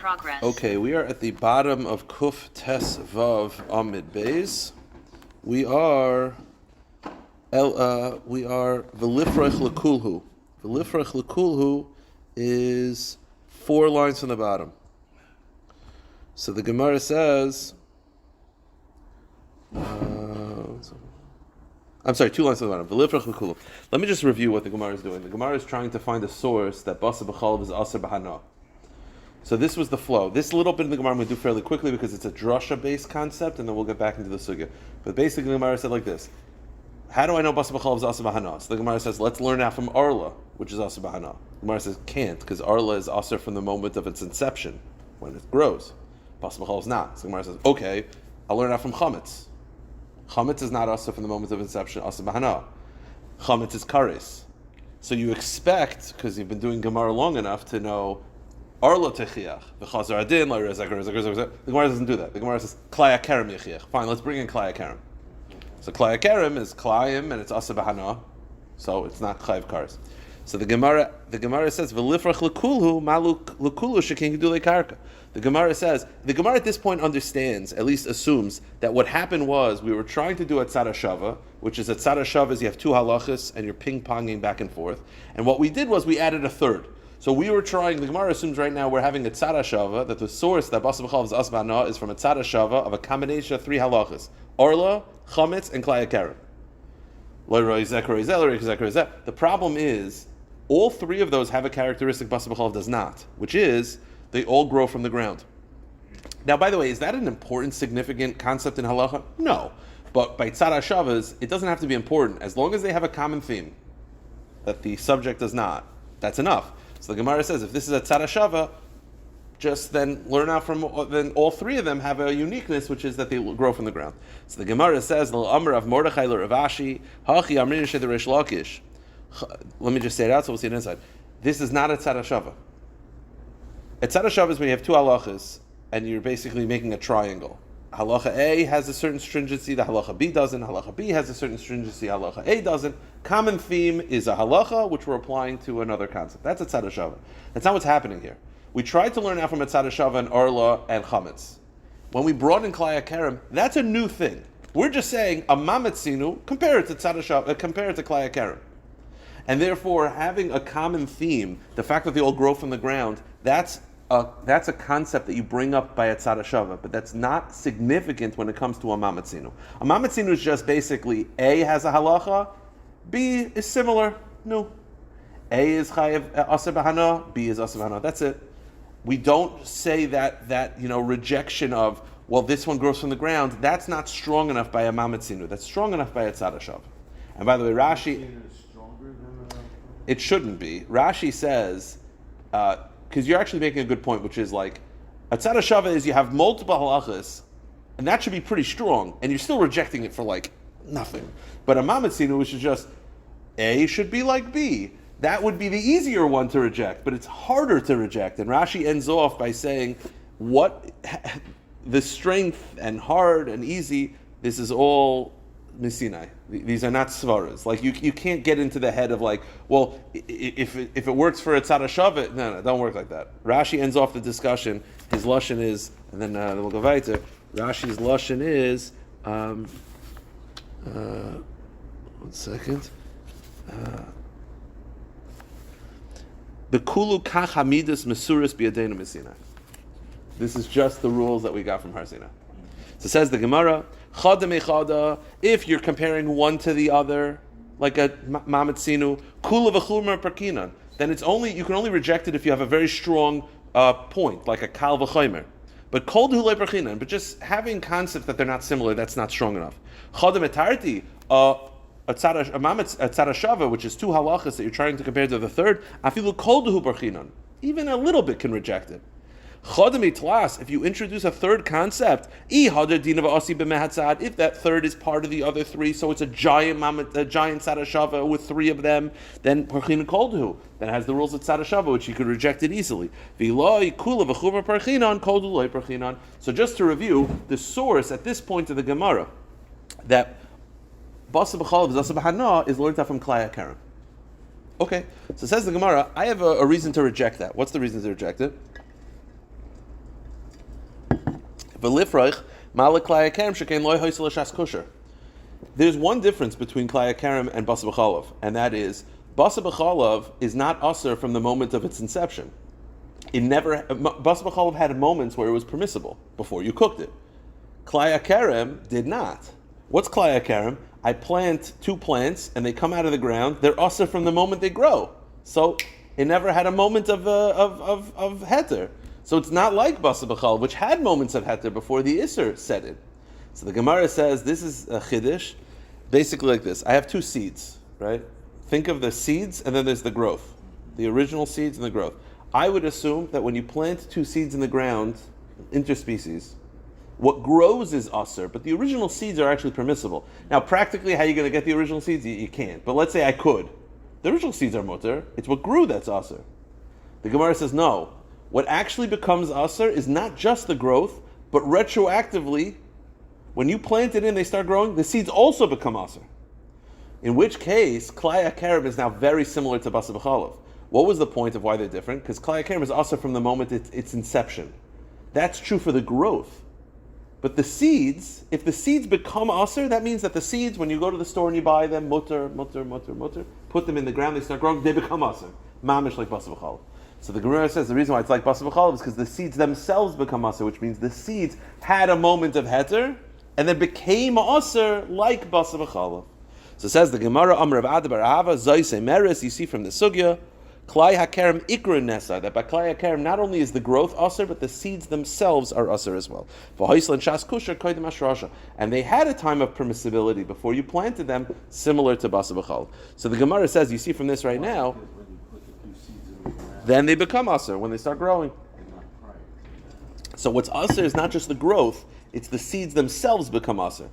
progress. Okay, we are at the bottom of Kuf Tes Vav Amid Beis. We are Velifrech Lekulhu. Velifrech Lekulhu is 4 lines from the bottom. So the Gemara says, I'm sorry, 2 lines from the bottom. Velifrech Lekulhu. Let me just review what the Gemara is doing. The Gemara is trying to find a source that Basa B'chalav is Aser B'hana. So this was the flow. This little bit in the Gemara I'm going to do fairly quickly because it's a drasha-based concept, and then we'll get back into the sugya. But basically, the Gemara said like this: how do I know Basa B'chalav is Asa B'hana? So the Gemara says, let's learn out from Arla, which is Asa B'hana. The Gemara says, can't, because Arla is Asa from the moment of its inception, when it grows. Basa B'chalav is not. So the Gemara says, okay, I'll learn out from Chametz. Chametz is not Asa from the moment of inception, Asa B'hana. Chametz is Kares. So you expect, because you've been doing Gemara long enough, to know Arla techiach, the Chazar Adin, the Gemara doesn't do that. The Gemara says, Klaya Kerem yechiach. Fine, let's bring in Klaya Kerem. So Klaya Kerem is Klayim, and it's Asa B'hana, so it's not Chayiv Kares. So the Gemara says, V'lifrach lekulhu, maluk lekulu shekin gedulei karka. The Gemara says, the Gemara at this point understands, at least assumes, that what happened was, we were trying to do a tzara shava, which is a tzara shava is you have 2 halachas, and you're ping-ponging back and forth. And what we did was we added a third. So we were trying, the Gemara assumes right now we're having a tzara shava, that the source that Basa B'chalav is Asa B'hana is from a tzara shava of a combination of 3 halachas. Orla, Chametz, and Klaya Kerem. The problem is, all 3 of those have a characteristic Basa B'chalav does not, which is, they all grow from the ground. Now, by the way, is that an important, significant concept in halacha? No. But by tzara shavas, it doesn't have to be important. As long as they have a common theme that the subject does not, that's enough. So the Gemara says, if this is a tzara shava, just then learn out from, then all 3 of them have a uniqueness, which is that they grow from the ground. So the Gemara says, Amr of Mordechai Ravashi, Hachi Amrin Sheh Reish Lakish. Let me just say it out so we'll see it inside. This is not a tzara shava. A tzara shava is when you have 2 halachas, and you're basically making a triangle. Halacha A has a certain stringency, the halacha B doesn't. Halacha B has a certain stringency, halacha A doesn't. Common theme is a halacha, which we're applying to another concept. That's a tzara shava. That's not what's happening here. We tried to learn out from a tzara shava and Arla and Chametz. When we brought in Klaya Kerem, that's a new thing. We're just saying a mametzinu, compare it to tzara shava, compare it to Klaya Kerem. And therefore, having a common theme, the fact that they all grow from the ground, that's a concept that you bring up by a tzara shava, but that's not significant when it comes to a mametzinu. A mametzinu is just basically A has a halacha, B is similar. No. A is chayev aser b'hana, B is aser b'hana. That's it. We don't say that rejection of, well, this one grows from the ground, that's not strong enough by a mametzinu. That's strong enough by a tzara shava. And by the way, Rashi, it shouldn't be. Rashi says, because you're actually making a good point, which is like, a tzara shava is you have multiple halachas, and that should be pretty strong, and you're still rejecting it for like nothing. But a mametzinu, which is just A should be like B, that would be the easier one to reject, but it's harder to reject. And Rashi ends off by saying, what the strength and hard and easy, this is all Misinai. These are not svaras. Like you can't get into the head of like, well, if it works for a tzara shava, no, don't work like that. Rashi ends off the discussion. His lashon is, and then we'll go weiter. Rashi's lashon is, 1 second. The kulu kach hamidus mesuris biyadeinu Misinai. This is just the rules that we got from Har Sinai. So says the Gemara, chada mechada, if you're comparing one to the other, like a mametzinu, kula v'chumar parkinan, then you can only reject it if you have a very strong point, like a kal v'chomer. But kol d'hulei parkinan, but just having concepts that they're not similar, that's not strong enough. Chada metarti, a tzara shava, which is 2 halachas that you're trying to compare to the third, afilu kol d'hu parkinan, even a little bit can reject it. If you introduce a third concept, if that third is part of the other 3, so it's a giant tzara shava with 3 of them, then parchinan koldu, then it has the rules of tzara shava, which you could reject it easily. So just to review, the source at this point of the Gemara that Basa B'chalav is Asa B'hana is learned out from Klaya Kerem. Okay, so says the Gemara, I have a reason to reject that. What's the reason to reject it? V'lifroich malak klai hakerem shekein loy hoysel l'shas kosher. There's one difference between klai hakerem and basa b'chalav, and that is basa b'chalav is not aser from the moment of its inception. It never. Basa b'chalav had moments where it was permissible before you cooked it. Klai hakerem did not. What's klai hakerem? I plant 2 plants and they come out of the ground. They're aser from the moment they grow. So it never had a moment of heter. So it's not like basa b'chalav, which had moments of heter before the iser set it. So the Gemara says this is a chiddush, basically like this. I have 2 seeds, right? Think of the seeds and then there's the growth, the original seeds and the growth. I would assume that when you plant 2 seeds in the ground, interspecies, what grows is aser, but the original seeds are actually permissible. Now, practically, how are you going to get the original seeds? You can't. But let's say I could. The original seeds are mutter. It's what grew that's aser. The Gemara says no. What actually becomes aser is not just the growth, but retroactively, when you plant it in, they start growing, the seeds also become aser. In which case, klai hakerem is now very similar to basa b'chalav. What was the point of why they're different? Because klai hakerem is aser from the moment its inception. That's true for the growth. But the seeds, if the seeds become aser, that means that the seeds, when you go to the store and you buy them, mutter, put them in the ground, they start growing, they become aser. Mamish like basa b'chalav. So the Gemara says the reason why it's like basa b'chalav is because the seeds themselves become aser, which means the seeds had a moment of heter and then became aser like basa b'chalav. So it says the Gemara, Amr Rav Bar Ahava, Zoyse Meres, you see from the Sugya, Klai hakerem ikra nesa, that by klai hakerem not only is the growth aser, but the seeds themselves are aser as well. And they had a time of permissibility before you planted them, similar to basa b'chalav. So the Gemara says, you see from this right now, then they become aser when they start growing. So what's aser is not just the growth, it's the seeds themselves become aser.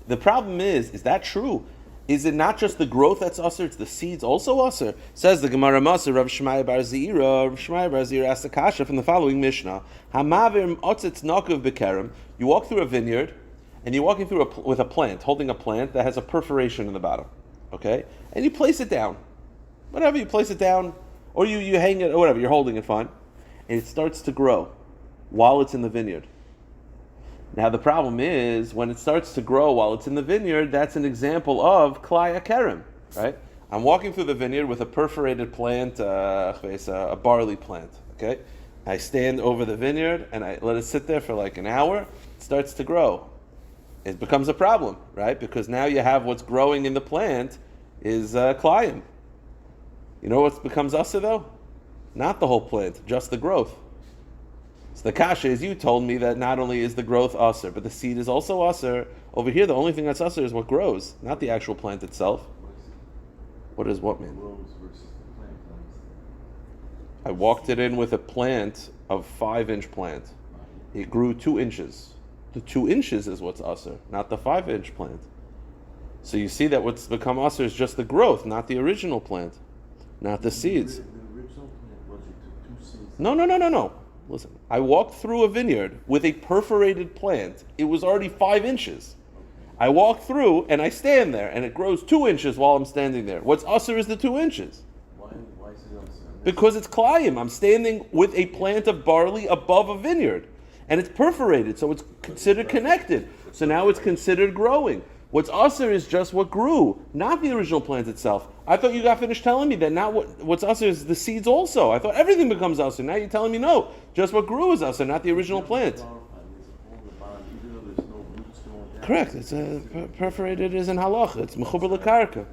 The problem is that true? Is it not just the growth that's aser, it's the seeds also aser? Says the Gemara Maser, Rav Shmaya bar Zira. Rav Shmaya bar Zira asked the kasha from the following Mishnah. Hamavim otzitz nakav bekerem. You walk through a vineyard, and you're walking through with a plant, holding a plant that has a perforation in the bottom. Okay? And you place it down. Whatever, you place it down, or you hang it, or whatever, you're holding it fine. And it starts to grow while it's in the vineyard. Now the problem is, when it starts to grow while it's in the vineyard, that's an example of klai hakerem, right? I'm walking through the vineyard with a perforated plant, a barley plant, okay? I stand over the vineyard and I let it sit there for like an hour. It starts to grow. It becomes a problem, right? Because now you have what's growing in the plant is klayim. You know what becomes aser though? Not the whole plant, just the growth. So the kasha is, you told me that not only is the growth aser, but the seed is also aser. Over here, the only thing that's aser is what grows, not the actual plant itself. What is what, man? I walked it in with a plant of 5-inch plant. It grew 2 inches. The 2 inches is what's aser, not the 5-inch plant. So you see that what's become aser is just the growth, not the original plant, not the seeds. The original plant was you took 2 seeds. No. Listen, I walked through a vineyard with a perforated plant. It was already 5 inches. I walk through and I stand there, and it grows 2 inches while I'm standing there. What's aser is the 2 inches. Why is it aser? Because it's klayim. I'm standing with a plant of barley above a vineyard, and it's perforated, so it's considered connected. So now it's considered growing. What's aser is just what grew, not the original plant itself. I thought you got finished telling me that now what's aser is the seeds also. I thought everything becomes aser. Now you're telling me no, just what grew is aser, not the original plant. Correct. It's perforated is in halacha. It's mechuber lekarka.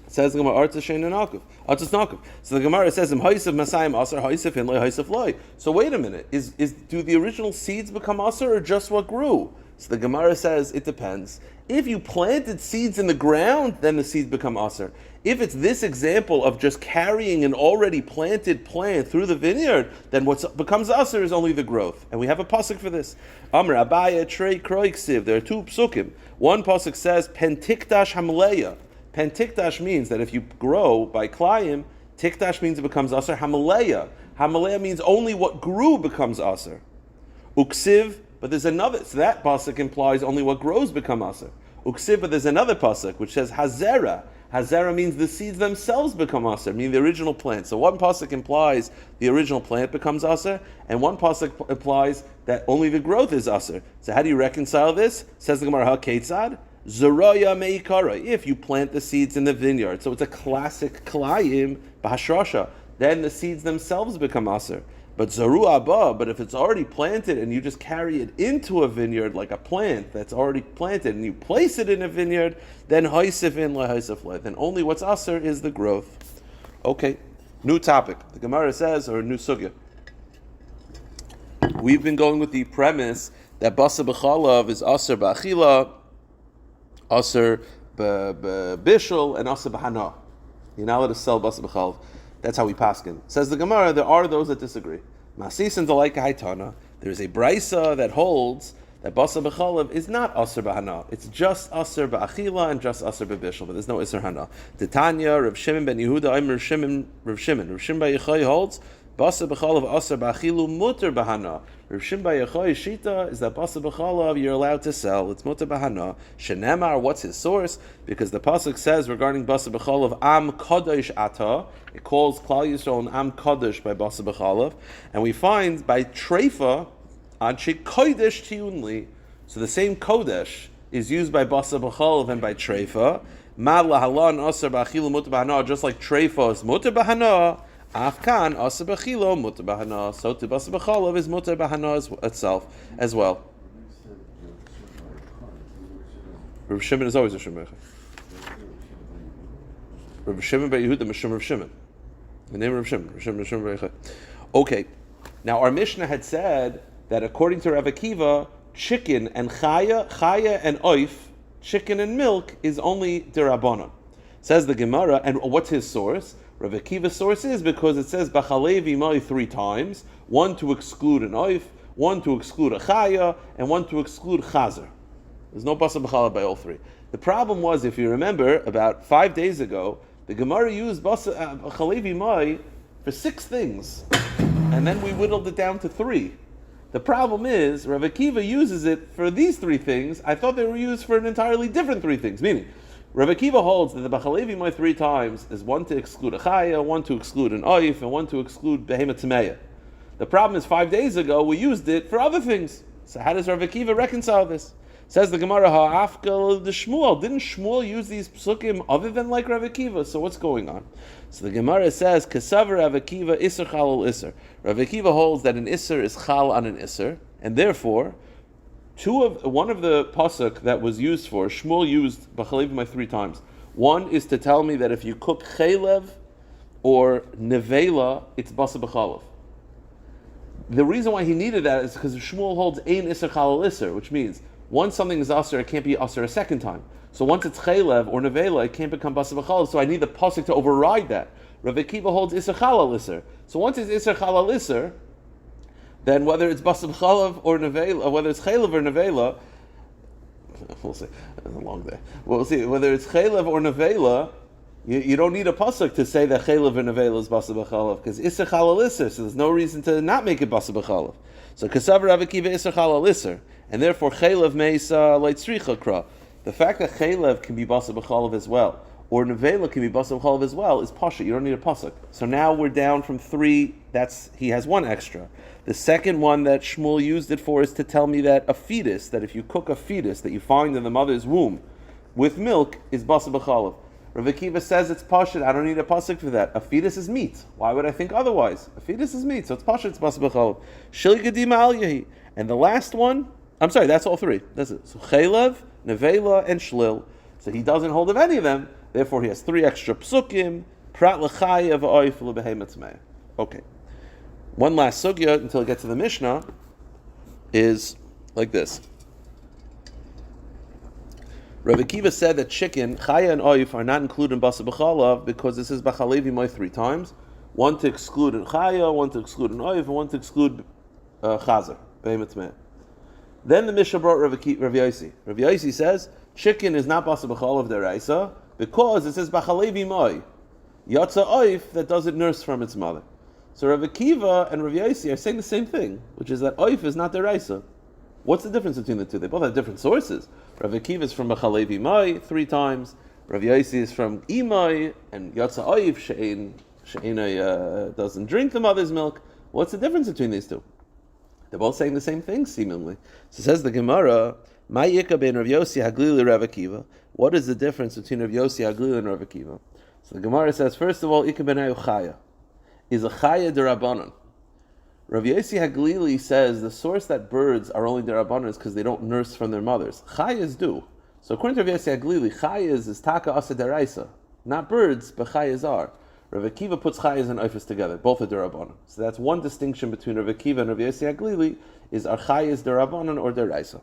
Says the Gemara, Artzis Nakav. So the Gemara says, Ha'isiv Masayim Aser, Ha'isiv Hin Loi, Ha'isiv Loi. So wait a minute, do the original seeds become Aser or just what grew? So the Gemara says, it depends. If you planted seeds in the ground, then the seeds become Aser. If it's this example of just carrying an already planted plant through the vineyard, then what becomes Aser is only the growth. And we have a pasuk for this. Amr Abaya Trei Kroiksiv. There are 2 psukim. One pasuk says, Pentikdash Hamleya. Pentikdash means that if you grow by klayim, tikdash means it becomes aser. Hamaleya. Hamaleya means only what grew becomes aser. Uksiv, but there's another, so that pasuk implies only what grows become aser. Uksiv, but there's another pasuk which says hazera. Hazera means the seeds themselves become aser, meaning the original plant. So one pasuk implies the original plant becomes aser, and one pasuk implies that only the growth is aser. So how do you reconcile this? Says the Gemara, HaKetzad, Zeraya meikara, if you plant the seeds in the vineyard. So it's a classic klayim b'hashrasha. Then the seeds themselves become aser. But zaru abba, but if it's already planted and you just carry it into a vineyard like a plant that's already planted and you place it in a vineyard, then haisif in la haisif la. Then only what's aser is the growth. Okay, new topic. The Gemara says, or new sugya. We've been going with the premise that basa b'chalav is aser b'achila, aser b'bishul, and aser b'hana. You're not allowed to sell basa b'chalav. That's how we paskin. Says the Gemara, there are those that disagree. Masisin delaika haitana. There's a brisa that holds that basa b'chalav is not aser b'hana. It's just aser b'achila and just aser b'bishul, but there's no iser hana. Titania, Rav Shimon ben Yehuda, Rav Shimon bar Yochai holds basa b'chalav aser b'achilu muter b'hana. Rav Shimon bar Yochai shita is that basa b'chalav you're allowed to sell. It's muter b'hana. Shenemar, what's his source? Because the pasuk says regarding basa b'chalav am kadosh ata. It calls Klal Yisrael an am kadosh by basa b'chalav, and we find by treifa anshe kodesh tiunli. So the same kodesh is used by basa b'chalav and by treifa. Mad lahalan aser b'achilu muter b'hana, just like treifa is muter b'hana. Afkan aser b'chilo muter b'hana. So to basa b'chalav is muter b'hana itself as well. Rav Shimon is always a Shimon. Rav Shimon bar Yehuda, Mishum Rav Shimon. The name of Rav Shimon. Okay, now our Mishnah had said that according to Rav Akiva, chicken and chaya and oif, chicken and milk is only derabbanan. Says the Gemara, and what's his source? Rav Akiva's source is because it says b'chalevi mai 3 times, one to exclude an oif, one to exclude a chaya, and one to exclude chazer. There's no basa b'chalav by all 3. The problem was, if you remember, about 5 days ago, the Gemara used chalevi mai for 6 things, and then we whittled it down to 3. The problem is, Rav Akiva uses it for these 3 things. I thought they were used for an entirely different 3 things. Meaning, Rav Akiva holds that the b'chalevi mai 3 times is one to exclude a chaya, one to exclude an oif, and one to exclude behemoth tameya. The problem is 5 days ago we used it for other things. So how does Rav Akiva reconcile this? Says the Gemara, ha'afkel the Shmuel. Didn't Shmuel use these psukim other than like Rav Akiva? So what's going on? So the Gemara says, Kesaver Rav Akiva iser chal al iser. Rav Akiva holds that an iser is chal on an iser, and therefore, one of the pasuk that was used for, Shmuel used b'chalev mai 3 times. One is to tell me that if you cook chaylev or nevela, it's basa b'chalev. The reason why he needed that is because Shmuel holds ein iser chal al iser, which means once something is aser, it can't be aser a second time. So once it's chaylev or nevela, it can't become basa b'chalav. So I need the pasuk to override that. Rav Akiva holds iser chalal iser. So once it's iser chalal iser, then whether it's basa b'chalav or nevela, or whether it's chaylev or nevela, we'll see. It's a long day. We'll see whether it's chaylev or nevela. You don't need a pasuk to say that chaylev or nevela is basa b'chalav because iser chalal iser. So there's no reason to not make it basa b'chalav. So kasav Rav Akiva iser chalal iser. And therefore, chaylev meisa leitzricha kra. The fact that chaylev can be basa b'chalav as well, or nevela can be basa b'chalav as well, is pasha. You don't need a pasuk. So now we're down from 3. He has 1 extra. The second one that Shmuel used it for is to tell me that a fetus, that if you cook a fetus that you find in the mother's womb with milk, is basa b'chalav. Rav Akiva says it's pasha. I don't need a pasuk for that. A fetus is meat. Why would I think otherwise? A fetus is meat, so it's pasha. It's basa b'chalav. Shil gedima al yahi. And the last one. I'm sorry, that's all 3. That's it. So chaylev, nevela, and shlil. So he doesn't hold of any of them. Therefore, he has 3 extra psukim. Prat l'chayev oif l'behemoth tameya. Okay. One last sugya until I get to the Mishnah is like this. Rav Akiva said that chicken, chaya, and oif are not included in basa b'chalav because this is b'chalevi mai 3 times. One to exclude an chaya, one to exclude an oif, and one to exclude chazer, behemoth tameya. Then the Mishnah brought Rav Yosi. Rav Yosi says chicken is not basa b'chalav deraisa because it says b'chalevi mai yatsa oif that doesn't nurse from its mother. So Rav Akiva and Rav Yosi are saying the same thing, which is that oif is not deraisa. What's the difference between the two? They both have different sources. Rav Akiva is from b'chalevi mai 3 times. Rav Yossi is from Imai, and Yatsa Oiv She'ena doesn't drink the mother's milk. What's the difference between these two? They're both saying the same thing, seemingly. So says the Gemara, Ma Yika ben Rav Yossi Haglili Rav Akiva. What is the difference between Rav Yossi Haglili and Rav Akiva? So the Gemara says, first of all, Ika ben Chaya is a Chaya derabanan. Rav Yossi Haglili says the source that birds are only derabanan is because they don't nurse from their mothers. Chayas do. So according to Rav Yossi Haglili, Chayas is taka asa deraisa. Not birds, but Chayas are. Rav Akiva puts Chayas and Oifus together. Both are derabanan. So that's one distinction between Rav Akiva and Rav Yossi Haglili, is are Chayas derabanan or deraisa.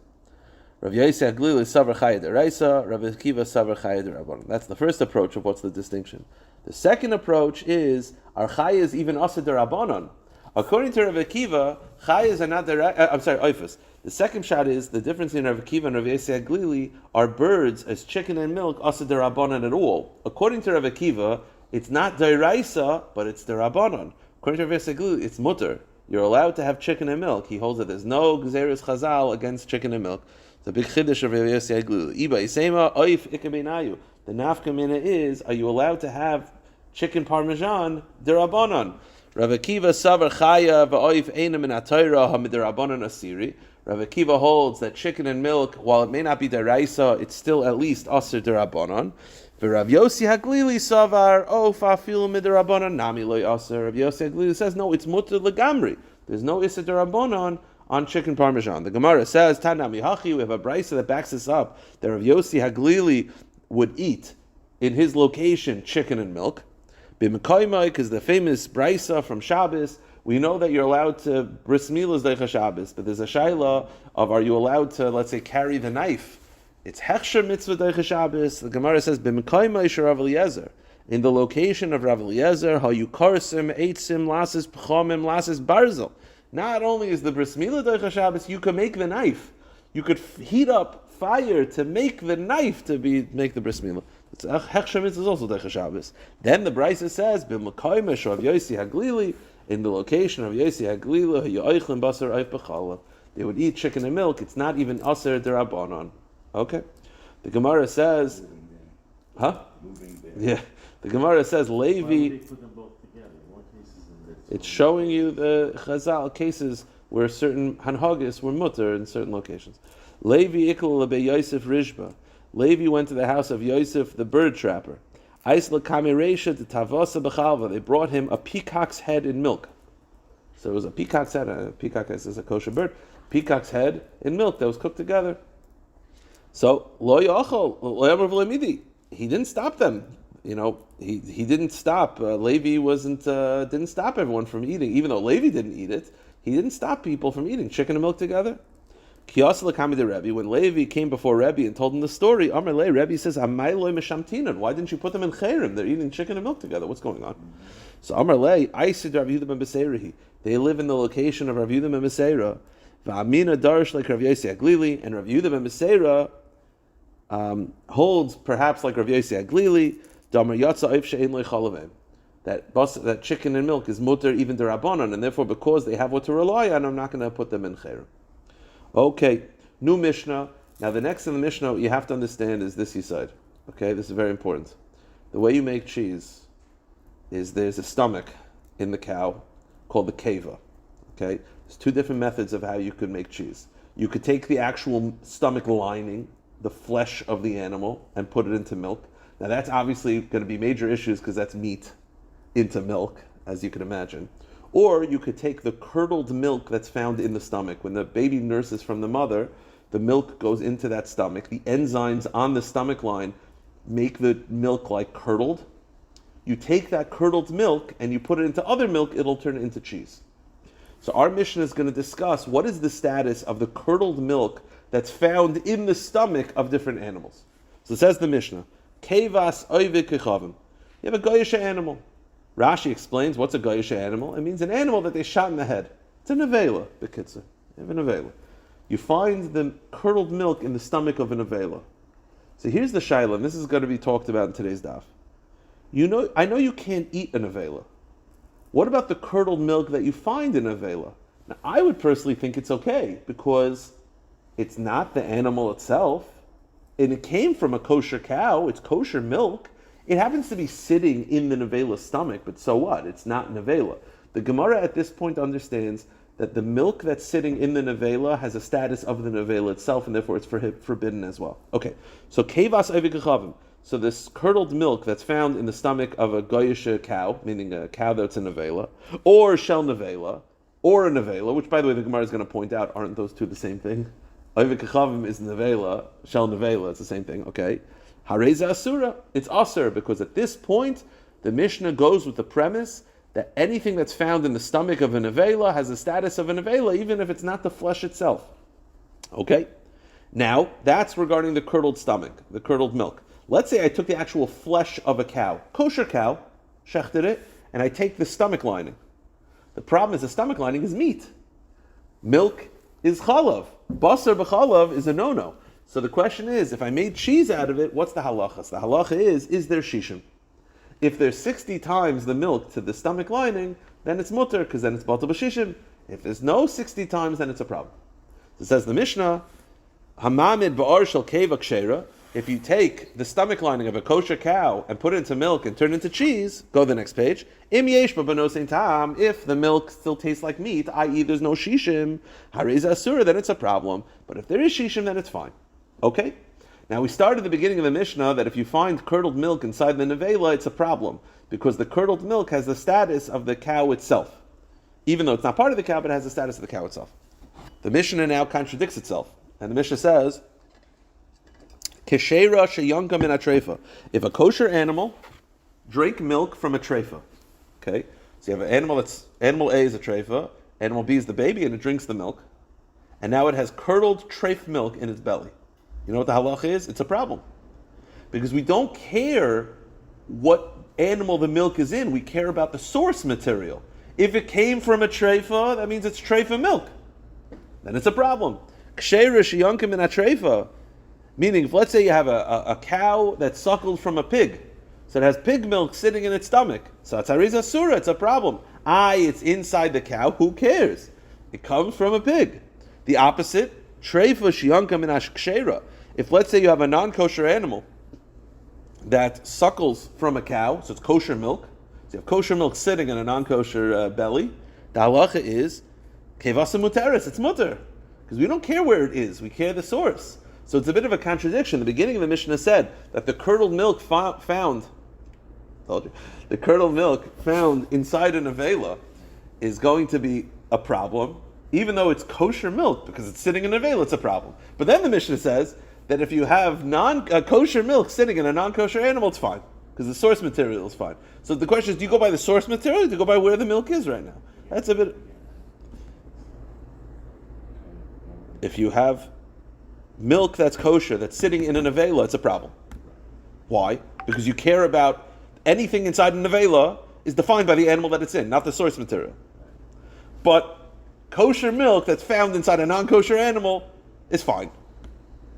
Rav Yossi Haglili is savar Chaya deraisa, Rav Akiva savar Chaya derabanan. That's the first approach of what's the distinction. The second approach is, are Chayas even asa derabanan? According to Rav Akiva, Chayas are not Oifus. The second shot is, the difference in Rav Akiva and Rav Yossi Haglili are birds as chicken and milk asa derabanan at all. According to Rav Akiva, it's not deraisa, but it's derabanan. According to Rav Yossi Haglili, it's mutter. You're allowed to have chicken and milk. He holds that there's no gzeres chazal against chicken and milk. It's a big chiddush of Rav Yossi Haglili. Iba isema oif ikabenayu. The nafkamina is, are you allowed to have chicken parmesan derabanan? Rav Akiva savar chaya va'oif eina min atayra hamiderabanan asiri. Rav Akiva holds that chicken and milk, while it may not be deraisa, it's still at least aser derabanan. Rav Yossi Haglili savar fafilu miderabanan nami loy aser. Rav Yossi Haglili says no, it's mutter legamri. There's no iser derabanan on chicken parmesan. The Gemara says Tanami Hachi. We have a brisa that backs us up that Rav Yossi Haglili would eat in his location chicken and milk. Because the famous brisa from Shabbos, we know that you're allowed to bris milas deicha Shabbos, but there's a shaila of, are you allowed to, let's say, carry the knife? It's hechsher mitzvah deicha Shabbos. The Gemara says b'mekaymai Rav Eliezer, in the location of Rav Eliezer, ha yukarsim eitzim lasis p'chomim lasis barzel. Not only is the bris milah deicha Shabbos, you can make the knife. You could heat up fire to make the knife to make the bris milah. Hechsher mitzvah is also deicha Shabbos. Then the brisa says b'mekaymai Rav Yossi Haglili, in the location of Yossi Haglili, ha yu'oichlin basar oif b'chala. They would eat chicken and milk. It's not even aser derabanan. Okay, the Gemara says, Yeah, the Gemara says Levi. Why would they put them both together? In one case It's showing you the Chazal cases where certain hanhagis were mutter in certain locations. Levi ikul lebe Yosef Rishba. Levi went to the house of Yosef, the bird trapper. Aisla kamiresha to tavasa b'chalva. They brought him a peacock's head in milk. So it was a peacock's head. A peacock is a kosher bird. Peacock's head in milk that was cooked together. So lo yachol lo yamar v'lemidi. He didn't stop them. He didn't stop. Levi didn't stop everyone from eating, even though Levi didn't eat it. He didn't stop people from eating chicken and milk together. When Levi came before Rabbi and told him the story, Amar Le, Rabbi says, Amai loy meshamtinan. Why didn't you put them in chayrim? They're eating chicken and milk together. What's going on? So Amar Le, Aisid Rav Yehuda ben Beseirahi. They live in the location of Rav Yehuda ben Beseira. Va'amina darsh like Rav Yossi Haglili, and Rav Yehuda ben Beseira holds perhaps like Rav Yossi Haglili, Damar Yatsa Oif She'ein Loy Chalavim. That chicken and milk is mutter even the Rabbanon, and therefore because they have what to rely on, I'm not going to put them in chayrim. Okay, new Mishnah. Now the next in the Mishnah you have to understand is this side. Okay, this is very important. The way you make cheese is there's a stomach in the cow called the keva. Okay, there's two different methods of how you could make cheese. You could take the actual stomach lining, the flesh of the animal, and put it into milk. Now that's obviously going to be major issues because that's meat into milk, as you can imagine. Or you could take the curdled milk that's found in the stomach. When the baby nurses from the mother, the milk goes into that stomach. The enzymes on the stomach line make the milk like curdled. You take that curdled milk and you put it into other milk, it'll turn it into cheese. So our Mishnah is going to discuss what is the status of the curdled milk that's found in the stomach of different animals. So it says the Mishnah, Kevas oivik kechavim. You have a goyish animal. Rashi explains what's a goyish animal. It means an animal that they shot in the head. It's a nevela, b'kitzur. You have a nevela. You find the curdled milk in the stomach of a nevela. So here's the shaila, and this is going to be talked about in today's daf. I know you can't eat a nevela. What about the curdled milk that you find in a nevela? Now, I would personally think it's okay because it's not the animal itself. and it came from a kosher cow, it's kosher milk, it happens to be sitting in the nevela's stomach, but so what? It's not nevela. The Gemara at this point understands that the milk that's sitting in the nevela has a status of the nevela itself, and therefore it's forbidden as well. Okay, so kevas oivik. So this curdled milk that's found in the stomach of a goyish cow, meaning a cow that's a nevela, or shel nevela, or a nevela, which by the way the Gemara is going to point out, aren't those two the same thing? Oivik chavim is nevela, shel nevela, it's the same thing, okay? Hareza asura, it's asur, because at this point the Mishnah goes with the premise that anything that's found in the stomach of a nevela has the status of a nevela, even if it's not the flesh itself. Okay? Now, that's regarding the curdled stomach, the curdled milk. Let's say I took the actual flesh of a cow, kosher cow, shechted it, and I take the stomach lining. The problem is the stomach lining is meat. Milk is chalav. Basar b'chalav is a no-no. So the question is, if I made cheese out of it, what's the halachas? The halacha is there shishim? If there's 60 times the milk to the stomach lining, then it's mutter, because then it's batal b'shishim. If there's no 60 times, then it's a problem. So it says the Mishnah, hamamid ba'ar shel keva kshera. If you take the stomach lining of a kosher cow and put it into milk and turn it into cheese, go to the next page. Im yesh b'banosein tam, if the milk still tastes like meat, i.e. there's no shishim, hareza asura, then it's a problem. But if there is shishim, then it's fine. Okay? Now we started at the beginning of the Mishnah that if you find curdled milk inside the nevela, it's a problem, because the curdled milk has the status of the cow itself. Even though it's not part of the cow, but it has the status of the cow itself. The Mishnah now contradicts itself. And the Mishnah says, Keshera sheyanka min atrefa. If a kosher animal drink milk from a trefa, okay? So you have an animal animal A is a trefa, animal B is the baby, and it drinks the milk, and now it has curdled treif milk in its belly. You know what the halach is? It's a problem. Because we don't care what animal the milk is in, we care about the source material. If it came from a treifa, that means it's treifa milk. Then it's a problem. Kshera sheyanka min atrefa. Meaning, if let's say you have a cow that suckled from a pig, so it has pig milk sitting in its stomach, so it's hariza surah, it's a problem. It's inside the cow, who cares? It comes from a pig. The opposite, treifa shiyanka min kshera. If let's say you have a non-kosher animal that suckles from a cow, so it's kosher milk, so you have kosher milk sitting in a non-kosher belly, the halacha is kevasa muteris, it's mutter. Because we don't care where it is, we care the source. So it's a bit of a contradiction. The beginning of the Mishnah said that the curdled milk found inside a nevela is going to be a problem, even though it's kosher milk, because it's sitting in a nevela, it's a problem. But then the Mishnah says that if you have kosher milk sitting in a non-kosher animal, it's fine, because the source material is fine. So the question is, do you go by the source material, or do you go by where the milk is right now? That's a bit... If you have milk that's kosher, that's sitting in a nevela, it's a problem. Why? Because you care about anything inside a nevela is defined by the animal that it's in, not the source material. But kosher milk that's found inside a non-kosher animal is fine,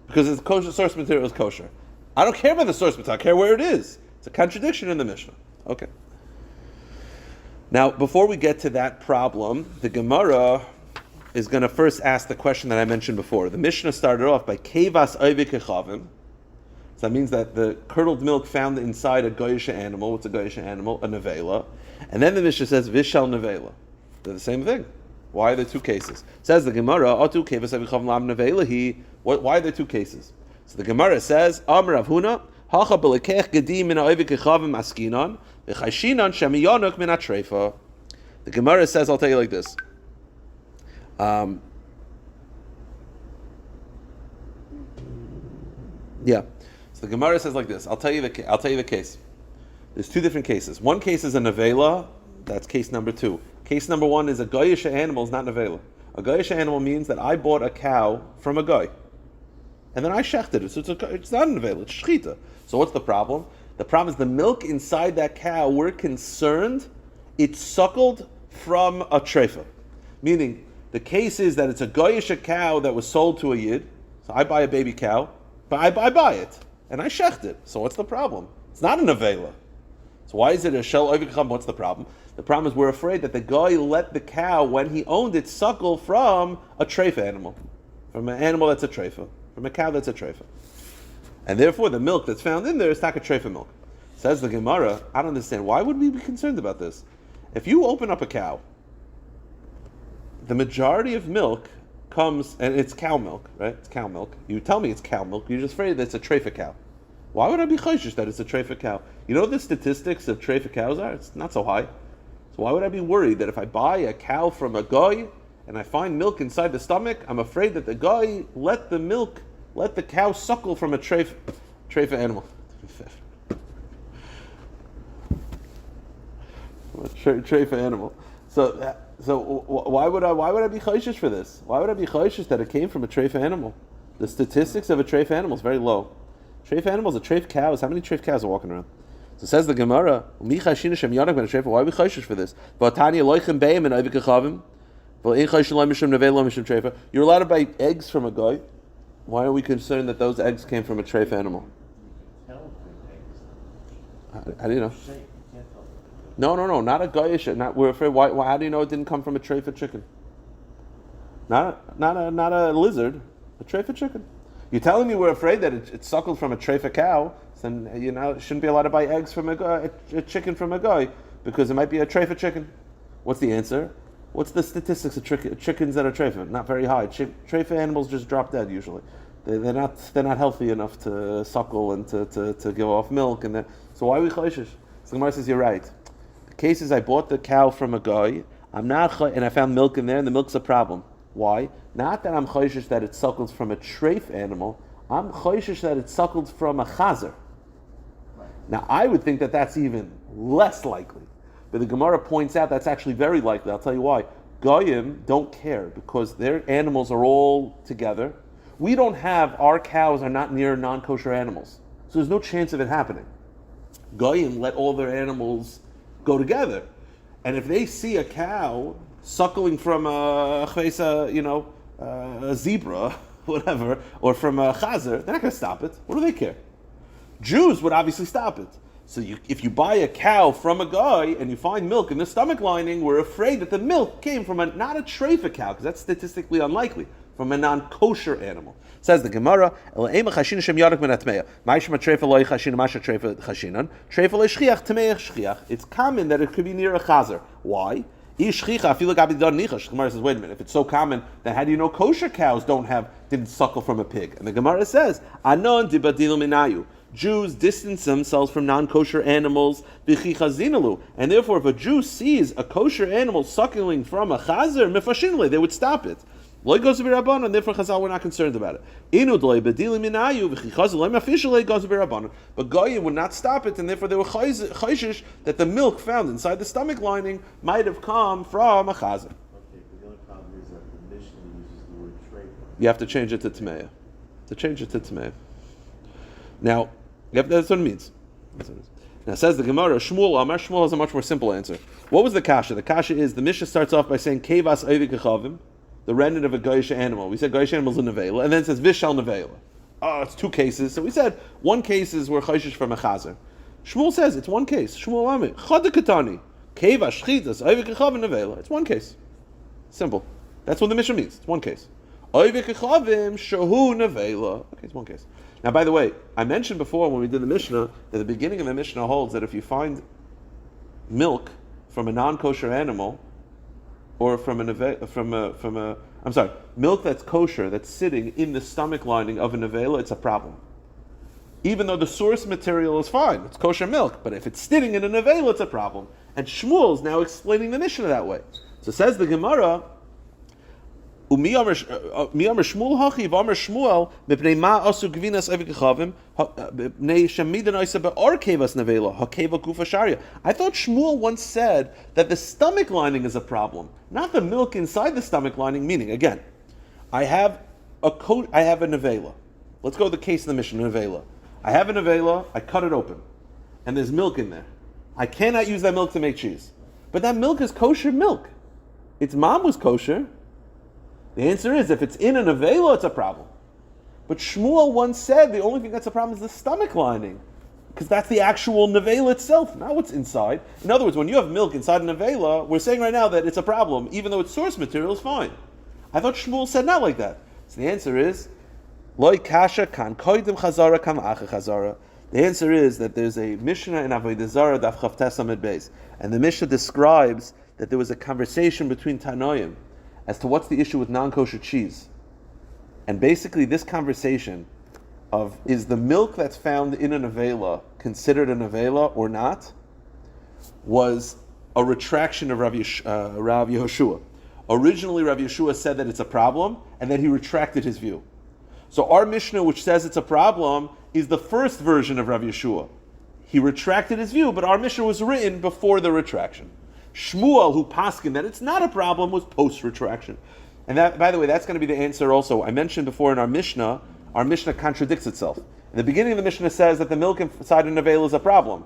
because the kosher source material is kosher. I don't care about the source material, I care where it is. It's a contradiction in the Mishnah. Okay. Now, before we get to that problem, the Gemara is going to first ask the question that I mentioned before. The Mishnah started off by kevas oivik echavim. So that means that the curdled milk found inside a goyish animal. What's a goyish animal? A nevela. And then the Mishnah says vishal nevela. They're the same thing. Why are there two cases? Says the Gemara, Otu kevas oivik echavim lam nevela. Why are there two cases? So the Gemara says, Amar Rav Huna, hacha belekech gedim min oivik echavim askinan, v'chayshinan shemiyonuk min atrefa. The Gemara says, I'll tell you like this. So the Gemara says like this. I'll tell you the case. There's two different cases. One case is a nevela. That's case number 2. Case number 1 is a goyish animal is not nevela. A goyish animal means that I bought a cow from a goy, and then I shechted it. So it's not a nevela. It's shchita. So what's the problem? The problem is the milk inside that cow. We're concerned it suckled from a trefa, meaning. The case is that it's a goyish cow that was sold to a yid. So I buy a baby cow, but I buy it and I shecht it. So what's the problem? It's not a nevela. So why is it a shel oivik echavim? What's the problem? The problem is we're afraid that the guy let the cow, when he owned it, suckle from a treifa animal, from an animal that's a treifa, from a cow that's a treifa. And therefore, the milk that's found in there is taka treifa milk. Says the Gemara, I don't understand. Why would we be concerned about this? If you open up a cow, the majority of milk comes, and it's cow milk, right? It's cow milk. You tell me it's cow milk, you're just afraid that it's a treifa cow. Why would I be chayshish that it's a treifa cow? You know what the statistics of treifa cows are? It's not so high. So why would I be worried that if I buy a cow from a guy and I find milk inside the stomach, I'm afraid that the guy let the cow suckle from a treifa animal. Treifa animal. So why would I be chayshish for this? Why would I be chayshish that it came from a treifa animal? The statistics of a treifa animal is very low. Treifa animals, a treif cows. How many treif cows are walking around? So says the Gemara, why are we chayshish for this? You're allowed to buy eggs from a guy. Why are we concerned that those eggs came from a treif animal? How do you know? No, not a goyish. Not we're afraid. Why? How do you know it didn't come from a treifa chicken? Not a lizard. A treifa chicken. You're telling me we're afraid that it suckled from a treifa cow, then shouldn't be allowed to buy eggs from a chicken from a guy because it might be a treifa chicken. What's the answer? What's the statistics of chickens that are treifa? Not very high. Treifa animals just drop dead usually. They're not healthy enough to suckle and to give off milk so why are we chayshish? So the Gemara says you're right. The case is I bought the cow from a guy. And I found milk in there, and the milk's a problem. Why? Not that I'm chayshish that it suckled from a treif animal. I'm chayshish that it suckled from a chazer. Now I would think that that's even less likely, but the Gemara points out that's actually very likely. I'll tell you why. Goyim don't care because their animals are all together. We don't have, our cows are not near non-kosher animals, so there's no chance of it happening. Goyim let all their animals go together, and if they see a cow suckling from a zebra, whatever, or from a chazer, they're not going to stop it. What do they care? Jews would obviously stop it. So if you buy a cow from a guy and you find milk in the stomach lining, we're afraid that the milk came from not a treifa cow, because that's statistically unlikely, from a non-kosher animal. Says the Gemara, it's common that it could be near a chazer. Why? Gemara says, wait a minute, if it's so common, then how do you know kosher cows didn't suckle from a pig? And the Gemara says, Jews distance themselves from non-kosher animals, and therefore if a Jew sees a kosher animal suckling from a chazer, they would stop it. And therefore Chazal were not concerned about it. But Goyim would not stop it, and therefore they were chayshish that the milk found inside the stomach lining might have come from a chazer. Okay, but the only problem is that the Mishnah uses the word treifa. You have to change it to Tmeya. Now, that's what it means. Now, says the Gemara, Shmuel has a much more simple answer. What was the kasha? The kasha is, the Mishnah starts off by saying, Kevas Oivik Echavim, the remnant of a goyish animal. We said goyish animal is a nevela, and then it says vishal nevela. Oh, it's two cases. So we said one case is where chayshish from a chazer. Shmuel says it's one case. Shmuel Amid chadakatani keva shchitas oivik echavim nevela. It's one case. Simple. That's what the Mishnah means. It's one case. Oivik echavim shahu nevela. Okay, it's one case. Now, by the way, I mentioned before when we did the Mishnah that the beginning of the Mishnah holds that if you find milk from a non-kosher animal, or milk that's kosher, that's sitting in the stomach lining of a nevela, it's a problem. Even though the source material is fine, it's kosher milk, but if it's sitting in a nevela, it's a problem. And Shmuel is now explaining the Mishnah that way. So says the Gemara, Mi Amar Shmuel hachi v'Amar Shmuel mipnei ma asu gvinas evik echavim mipnei shemidan oisa be'or kevas nevela hakeva gufa sharia. I thought Shmuel once said that the stomach lining is a problem, not the milk inside the stomach lining. Meaning, again, I have a nevela. Let's go to the case of the Mishnah, nevela. I have a nevela, I cut it open, and there's milk in there. I cannot use that milk to make cheese, but that milk is kosher milk. Its mom was kosher. The answer is, if it's in a nevela, it's a problem. But Shmuel once said the only thing that's a problem is the stomach lining, because that's the actual nevela itself, not what's inside. In other words, when you have milk inside a nevela, we're saying right now that it's a problem, even though its source material is fine. I thought Shmuel said not like that. So the answer is, Loi kasha kan koidim chazara kan acha chazara. The answer is that there's a Mishnah in Avodah Zarah Daf Chavtes Amud Beis, and the Mishnah describes that there was a conversation between Tanoim as to what's the issue with non-kosher cheese. And basically this conversation of is the milk that's found in an avela considered an avela or not was a retraction of Rav Yehoshua. Originally Rav Yehoshua said that it's a problem and then he retracted his view. So our Mishnah, which says it's a problem, is the first version of Rav Yehoshua. He retracted his view, but our Mishnah was written before the retraction. Shmuel, who paskin that it's not a problem, was post-retraction. And that, by the way, that's going to be the answer also. I mentioned before in our Mishnah contradicts itself. In the beginning of the Mishnah says that the milk inside an avela is a problem,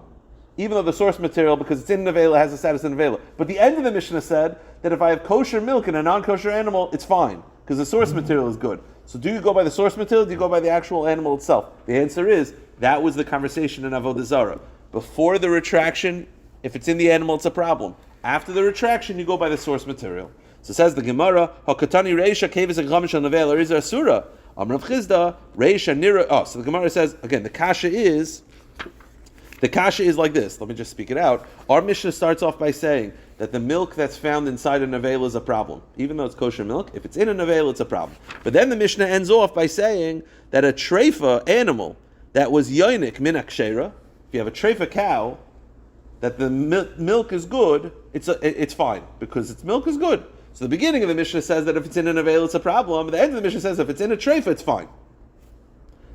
even though the source material, because it's in an avela, has the status of an avela. But the end of the Mishnah said that if I have kosher milk in a non-kosher animal, it's fine, because the source material is good. So do you go by the source material, or do you go by the actual animal itself? The answer is, that was the conversation in Avodah Zarah. Before the retraction, if it's in the animal, it's a problem. After the retraction, you go by the source material. So says the Gemara, Hakatani Reisha Kavis and Chamish Navel, or is there Surah? Amrav Chizda, Reisha Nira. Oh, so the Gemara says, again, the kasha is like this. Let me just speak it out. Our Mishnah starts off by saying that the milk that's found inside a nevela is a problem. Even though it's kosher milk, if it's in a nevela, it's a problem. But then the Mishnah ends off by saying that a treifa animal that was yoinik min akshera, if you have a treifa cow, that the milk is good, it's fine, because its milk is good. So the beginning of the Mishnah says that if it's in an avela, it's a problem. The end of the Mishnah says if it's in a treifa, it's fine.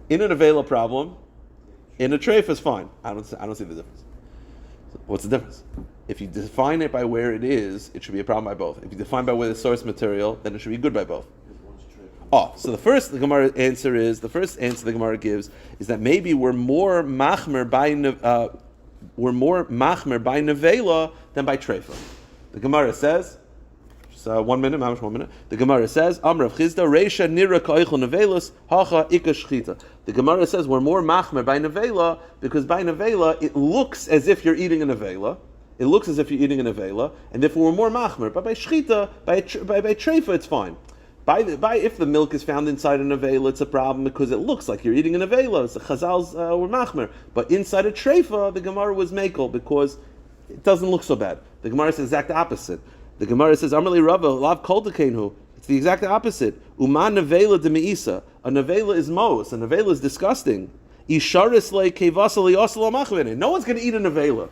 In an avela problem, in a treifa is fine. I don't see the difference. What's the difference? If you define it by where it is, it should be a problem by both. If you define by where the source material, then it should be good by both. Oh, so the first answer the Gemara gives is that maybe we're more machmer by nevela than by treifa. The Gemara says. So 1 minute, mamash 1 minute. The Gemara says, Amrav Chizda, Reisha Nira Ka'eichel Nevelas, Hacha Ika Shchita. The Gemara says we're more machmer by nevela because by nevela it looks as if you're eating a nevela. It looks as if you're eating a nevela, and therefore we're more machmer. But by shchita, by treifa, it's fine. If the milk is found inside a nevela, it's a problem because it looks like you're eating a nevela. So Chazal's were machmer. But inside a treifa, the Gemara was mekel because it doesn't look so bad. The Gemara says the exact opposite. The Gemara says, Amrli Rava, lav kol tekenu. It's the exact opposite. Uma nevela de meisa. A nevela is mos. A nevela is disgusting. Isharis le kevasa li osala machvene. No one's going to eat a nevela.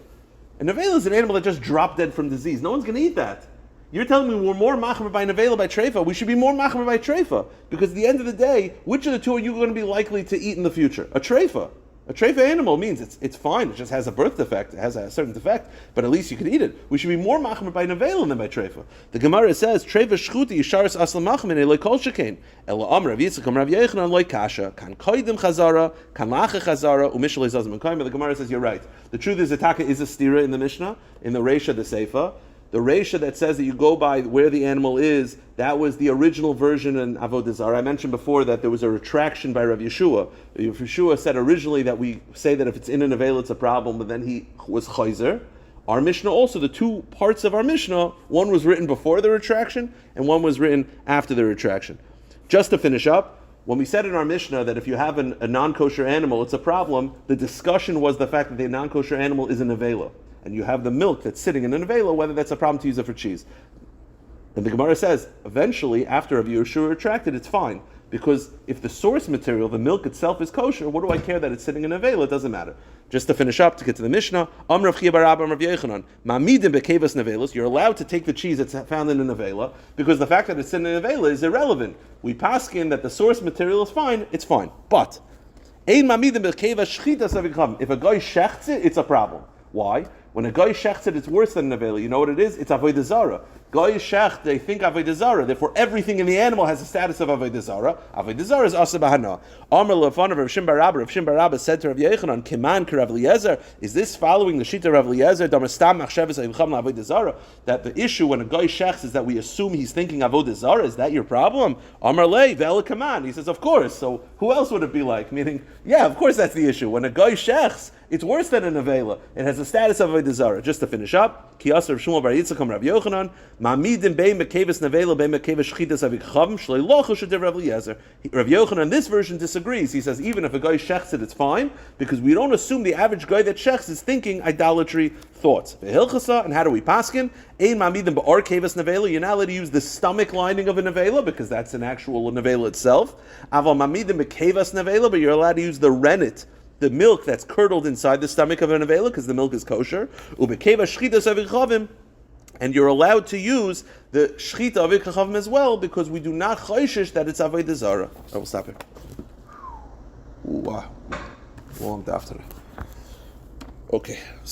A nevela is an animal that just dropped dead from disease. No one's going to eat that. You're telling me we're more machmer by nevela by treifa. We should be more machmer by treifa. Because at the end of the day, which of the two are you going to be likely to eat in the future? A treifa. A treifa animal means it's fine. It just has a birth defect. It has a certain defect, but at least you can eat it. We should be more machmer by nevela than by treifa. The Gemara says, treifa shchuti yisharis asal machmer eloi kol shekain. Ela amr Rav Yitzchak Rav Yechanan loy kasha kan koidim chazara kan lacha chazara umishal izazim kaim. The Gemara says you're right. The truth is the taka is a stira in the Mishnah in the Reisha the Seifa. The Reisha that says that you go by where the animal is, that was the original version in Avodah Zarah. I mentioned before that there was a retraction by Rav Yeshua. Rav Yeshua said originally that we say that if it's in an avela, it's a problem, but then he was chayzer. Our Mishnah also, the two parts of our Mishnah, one was written before the retraction, and one was written after the retraction. Just to finish up, when we said in our Mishnah that if you have a non-kosher animal, it's a problem, the discussion was the fact that the non-kosher animal is an avela. And you have the milk that's sitting in an avela, whether that's a problem to use it for cheese. And the Gemara says, eventually, after Rav Yehoshua retracted, it's fine. Because if the source material, the milk itself, is kosher, what do I care that it's sitting in an avela? It doesn't matter. Just to finish up, to get to the Mishnah, Amrav Chia bar Abba Rav Yechanan, Mamidim bekevas nevelas, you're allowed to take the cheese that's found in an avela, because the fact that it's in an avela is irrelevant. We paskin that the source material is fine, it's fine. But, Ein Mamidim bekevas shchita savicham, if a guy shechts it, it's a problem. Why? When a guy shechts it, it's worse than an avela. You know what it is? It's avodah zarah. Guy shecht, they think avodah zarah. Therefore, everything in the animal has the status of avodah zarah. Avodah zarah is asa bahana. Amar lefanav Rav Shimon bar Rabba. Rav Shimon bar Rabba said to Rav Yechanan, "Keman k'Rav Eliezer." Is this following the shita Rav Eliezer? Damastam machshavas ayicham avodah zarah. That the issue when a guy shechts is that we assume he's thinking avodah zarah. Is that your problem? Amar lei ve'el kaman. He says, of course. So who else would it be like? Meaning, yeah, of course that's the issue. When a guy shechts, it's worse than an avela. It has the status of avodah zarah. Just to finish up, Ki Asar Rav Shmuel bar Yitzchak Rav Yochanan, Ma'amidim bei mekeves nevela bei mekeves shchitas avikchavim shlei lochu shediv Rav Eliezer. Rav Yochanan in this version disagrees. He says even if a guy shechs it, it's fine because we don't assume the average guy that shechs is thinking idolatry thoughts. V'hilchasa, and how do we paskin? Ein ma'amidim ba'or keves nevela. You're not allowed to use the stomach lining of a nevela because that's an actual nevela itself. Aval ma'amidim bekeves nevela, but you're allowed to use the rennet, the milk that's curdled inside the stomach of a nevela because the milk is kosher. Ubekeva shchitas avikchavim. And you're allowed to use the shchita of ikachavim as well because we do not chayshish that it's avodah zara. I will stop here. Wow, long daf today. Okay, so.